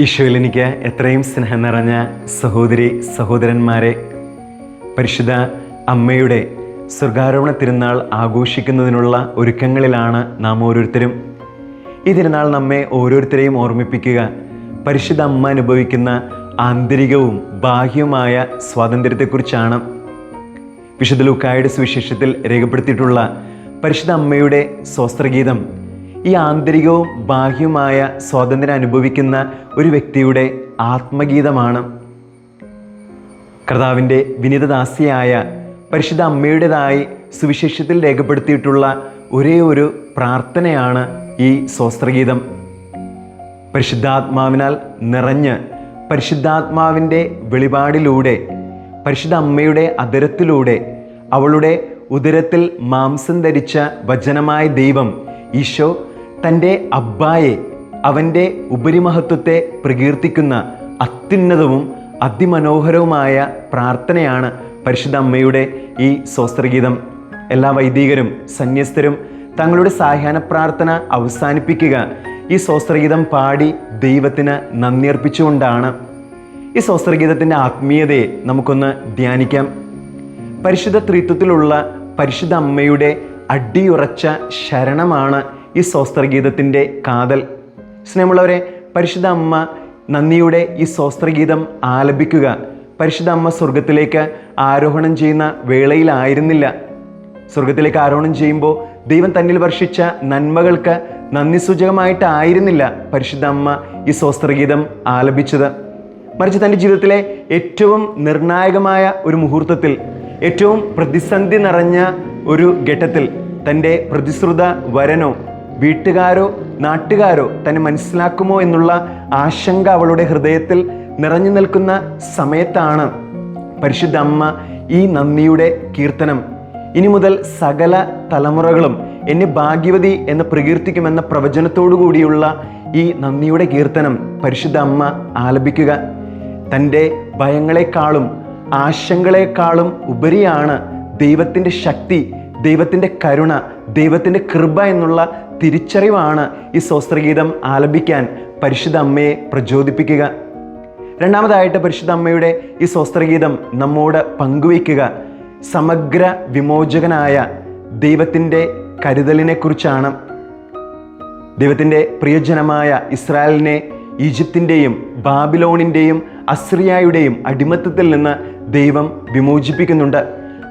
ഈശോയിൽ എനിക്ക് എത്രയും സ്നേഹം നിറഞ്ഞ സഹോദരി സഹോദരന്മാരെ, പരിശുദ്ധ അമ്മയുടെ സ്വർഗാരോഹണ തിരുനാൾ ആഘോഷിക്കുന്നതിനുള്ള ഒരുക്കങ്ങളിലാണ് നാം ഓരോരുത്തരും. ഈ തിരുനാൾ നമ്മെ ഓരോരുത്തരെയും ഓർമ്മിപ്പിക്കുക പരിശുദ്ധ അമ്മ അനുഭവിക്കുന്ന ആന്തരികവും ബാഹ്യവുമായ സ്വാതന്ത്ര്യത്തെക്കുറിച്ചാണ്. വിശുദ്ധ ലൂക്കായുടെ സുവിശേഷത്തിൽ രേഖപ്പെടുത്തിയിട്ടുള്ള പരിശുദ്ധ അമ്മയുടെ സ്തോത്രഗീതം ഈ ആന്തരികവും ബാഹ്യവുമായ സ്വാതന്ത്ര്യം അനുഭവിക്കുന്ന ഒരു വ്യക്തിയുടെ ആത്മഗീതമാണ്. കർത്താവിൻ്റെ വിനീതദാസിയായ പരിശുദ്ധ അമ്മയുടേതായി സുവിശേഷത്തിൽ രേഖപ്പെടുത്തിയിട്ടുള്ള ഒരേ ഒരു പ്രാർത്ഥനയാണ് ഈ സ്തോത്രഗീതം. പരിശുദ്ധാത്മാവിനാൽ നിറഞ്ഞ് പരിശുദ്ധാത്മാവിൻ്റെ വെളിപാടിലൂടെ പരിശുദ്ധ അമ്മയുടെ അധരത്തിലൂടെ അവളുടെ ഉദരത്തിൽ മാംസം ധരിച്ച വചനമായ ദൈവം ഈശോ തൻ്റെ അബ്ബായെ, അവൻ്റെ ഉപരിമഹത്വത്തെ പ്രകീർത്തിക്കുന്ന അത്യുന്നതവും അതിമനോഹരവുമായ പ്രാർത്ഥനയാണ് പരിശുദ്ധ അമ്മയുടെ ഈ സ്തോത്രഗീതം. എല്ലാ വൈദികരും സന്യസ്തരും തങ്ങളുടെ സായാഹ്ന പ്രാർത്ഥന അവസാനിപ്പിക്കുക ഈ സ്തോത്രഗീതം പാടി ദൈവത്തിന് നന്ദി അർപ്പിച്ചുകൊണ്ടാണ്. ഈ സ്തോത്രഗീതത്തിൻ്റെ ആത്മീയതയെ നമുക്കൊന്ന് ധ്യാനിക്കാം. പരിശുദ്ധ ത്രിത്വത്തിലുള്ള പരിശുദ്ധ അമ്മയുടെ അടിയുറച്ച ശരണമാണ് ഈ സ്തോത്രഗീതത്തിൻ്റെ കാതൽ. സ്നേഹമുള്ളവരെ, പരിശുദ്ധ അമ്മ നന്ദിയുടെ ഈ സ്തോത്രഗീതം ആലപിക്കുക പരിശുദ്ധ അമ്മ സ്വർഗത്തിലേക്ക് ആരോഹണം ചെയ്യുന്ന വേളയിലായിരുന്നില്ല. സ്വർഗത്തിലേക്ക് ആരോഹണം ചെയ്യുമ്പോൾ ദൈവം തന്നിൽ വർഷിച്ച നന്മകൾക്ക് നന്ദി സൂചകമായിട്ടായിരുന്നില്ല പരിശുദ്ധ അമ്മ ഈ സ്തോത്രഗീതം ആലപിച്ചത്. മറിച്ച് തൻ്റെ ജീവിതത്തിലെ ഏറ്റവും നിർണായകമായ ഒരു മുഹൂർത്തത്തിൽ, ഏറ്റവും പ്രതിസന്ധി നിറഞ്ഞ ഒരു ഘട്ടത്തിൽ തൻ്റെ പ്രതിശ്രുത വരനോ വീട്ടുകാരോ നാട്ടുകാരോ തന്നെ മനസ്സിലാക്കുമോ എന്നുള്ള ആശങ്ക അവളുടെ ഹൃദയത്തിൽ നിറഞ്ഞു നിൽക്കുന്ന സമയത്താണ് പരിശുദ്ധ അമ്മ ഈ നന്ദിയുടെ കീർത്തനം, ഇനി മുതൽ സകല തലമുറകളും എന്നെ ഭാഗ്യവതി എന്ന് പ്രകീർത്തിക്കുമെന്ന പ്രവചനത്തോടു കൂടിയുള്ള ഈ നന്ദിയുടെ കീർത്തനം പരിശുദ്ധ അമ്മ ആലപിക്കുക. തൻ്റെ ഭയങ്ങളെക്കാളും ആശങ്കകളെക്കാളും ഉപരിയാണ് ദൈവത്തിൻ്റെ ശക്തി, ദൈവത്തിൻ്റെ കരുണ, ദൈവത്തിൻ്റെ കൃപ എന്നുള്ള തിരിച്ചറിവാണ് ഈ സ്തോത്രഗീതം ആലപിക്കാൻ പരിശുദ്ധ അമ്മയെ പ്രചോദിപ്പിക്കുക. രണ്ടാമതായിട്ട് പരിശുദ്ധ അമ്മയുടെ ഈ സ്തോത്രഗീതം നമ്മോട് പങ്കുവയ്ക്കുക സമഗ്ര വിമോചകനായ ദൈവത്തിൻ്റെ കരുതലിനെക്കുറിച്ചാണ്. ദൈവത്തിൻ്റെ പ്രിയജനമായ ഇസ്രായേലിനെ ഈജിപ്തിൻ്റെയും ബാബിലോണിൻ്റെയും അസ്രിയായുടെയും അടിമത്തത്തിൽ നിന്ന് ദൈവം വിമോചിപ്പിക്കുന്നുണ്ട്.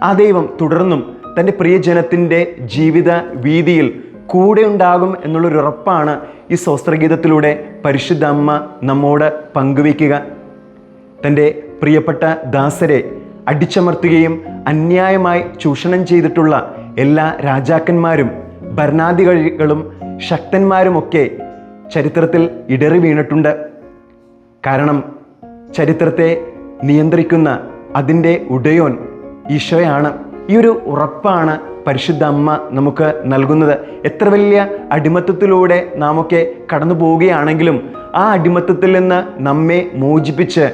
ആ ദൈവം തുടർന്നും തൻ്റെ പ്രിയജനത്തിൻ്റെ ജീവിത വീതിയിൽ കൂടെ ഉണ്ടാകും എന്നുള്ളൊരു ഉറപ്പാണ് ഈ സ്തോത്രഗീതത്തിലൂടെ പരിശുദ്ധ അമ്മ നമ്മോട് പങ്കുവയ്ക്കുക. തൻ്റെ പ്രിയപ്പെട്ട ദാസരെ അടിച്ചമർത്തുകയും അന്യായമായി ചൂഷണം ചെയ്തിട്ടുള്ള എല്ലാ രാജാക്കന്മാരും ഭരണാധികാരികളും ശക്തന്മാരുമൊക്കെ ചരിത്രത്തിൽ ഇടറി വീണിട്ടുണ്ട്. കാരണം ചരിത്രത്തെ നിയന്ത്രിക്കുന്ന അതിൻ്റെ ഉടയോൻ ഈശോയാണ്. ഈ ഒരു ഉറപ്പാണ് പരിശുദ്ധ അമ്മ നമുക്ക് നൽകുന്നത്. എത്ര വലിയ അടിമത്തത്തിലൂടെ നാമൊക്കെ കടന്നു പോവുകയാണെങ്കിലും ആ അടിമത്തത്തിൽ നിന്ന് നമ്മെ മോചിപ്പിച്ച്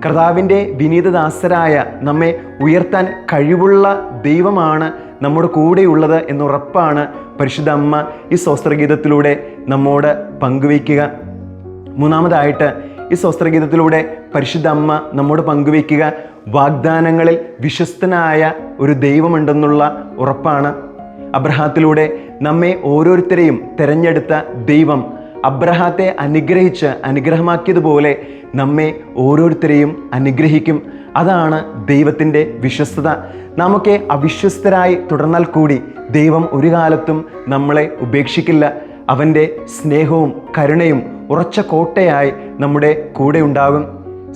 കർത്താവിൻ്റെ വിനീതദാസരായ നമ്മെ ഉയർത്താൻ കഴിവുള്ള ദൈവമാണ് നമ്മുടെ കൂടെയുള്ളത് എന്നുറപ്പാണ് പരിശുദ്ധ അമ്മ ഈ സ്തോത്രഗീതത്തിലൂടെ നമ്മോട് പങ്കുവയ്ക്കുക. മൂന്നാമതായിട്ട് ഈ സ്തോത്രഗീതത്തിലൂടെ പരിശുദ്ധ അമ്മ നമ്മോട് പങ്കുവയ്ക്കുക വാഗ്ദാനങ്ങളിൽ വിശ്വസ്തനായ ഒരു ദൈവമുണ്ടെന്നുള്ള ഉറപ്പാണ്. അബ്രഹാത്തിലൂടെ നമ്മെ ഓരോരുത്തരെയും തെരഞ്ഞെടുത്ത ദൈവം അബ്രഹാത്തെ അനുഗ്രഹിച്ച് അനുഗ്രഹമാക്കിയതുപോലെ നമ്മെ ഓരോരുത്തരെയും അനുഗ്രഹിക്കും. അതാണ് ദൈവത്തിൻ്റെ വിശ്വസ്തത. നാമൊക്കെ അവിശ്വസ്തരായി തുടർന്നാൽ കൂടി ദൈവം ഒരു കാലത്തും നമ്മളെ ഉപേക്ഷിക്കില്ല. അവൻ്റെ സ്നേഹവും കരുണയും ഉറച്ച കോട്ടയായി നമ്മുടെ കൂടെ ഉണ്ടാകും.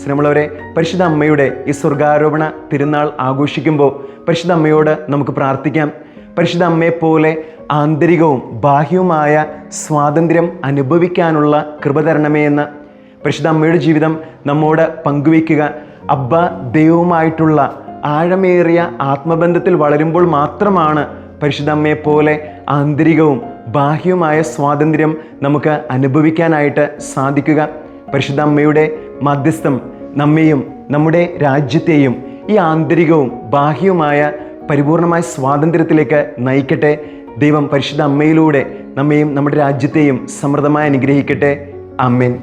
സ്നേഹമുള്ളവരെ, പരിശുദ്ധ അമ്മയുടെ ഈ സ്വർഗാരോപണ തിരുനാൾ ആഘോഷിക്കുമ്പോൾ പരിശുദ്ധ അമ്മയോട് നമുക്ക് പ്രാർത്ഥിക്കാം. പരിശുദ്ധ അമ്മയെപ്പോലെ ആന്തരികവും ബാഹ്യവുമായ സ്വാതന്ത്ര്യം അനുഭവിക്കാനുള്ള കൃപ തരണമേ എന്ന് പരിശുദ്ധ അമ്മയുടെ ജീവിതം നമ്മോട് പങ്കുവയ്ക്കുക. അബ്ബ ദൈവവുമായിട്ടുള്ള ആഴമേറിയ ആത്മബന്ധത്തിൽ വളരുമ്പോൾ മാത്രമാണ് പരിശുദ്ധ അമ്മയെപ്പോലെ ആന്തരികവും ബാഹ്യവുമായ സ്വാതന്ത്ര്യം നമുക്ക് അനുഭവിക്കാനായിട്ട് സാധിക്കുക. പരിശുദ്ധ അമ്മയുടെ മധ്യസ്ഥം നമ്മെയും നമ്മുടെ രാജ്യത്തെയും ഈ ആന്തരികവും ബാഹ്യവുമായ പരിപൂർണമായ സ്വാതന്ത്ര്യത്തിലേക്ക് നയിക്കട്ടെ. ദൈവം പരിശുദ്ധ അമ്മയിലൂടെ നമ്മെയും നമ്മുടെ രാജ്യത്തെയും സമൃദ്ധമായി അനുഗ്രഹിക്കട്ടെ. ആമേൻ.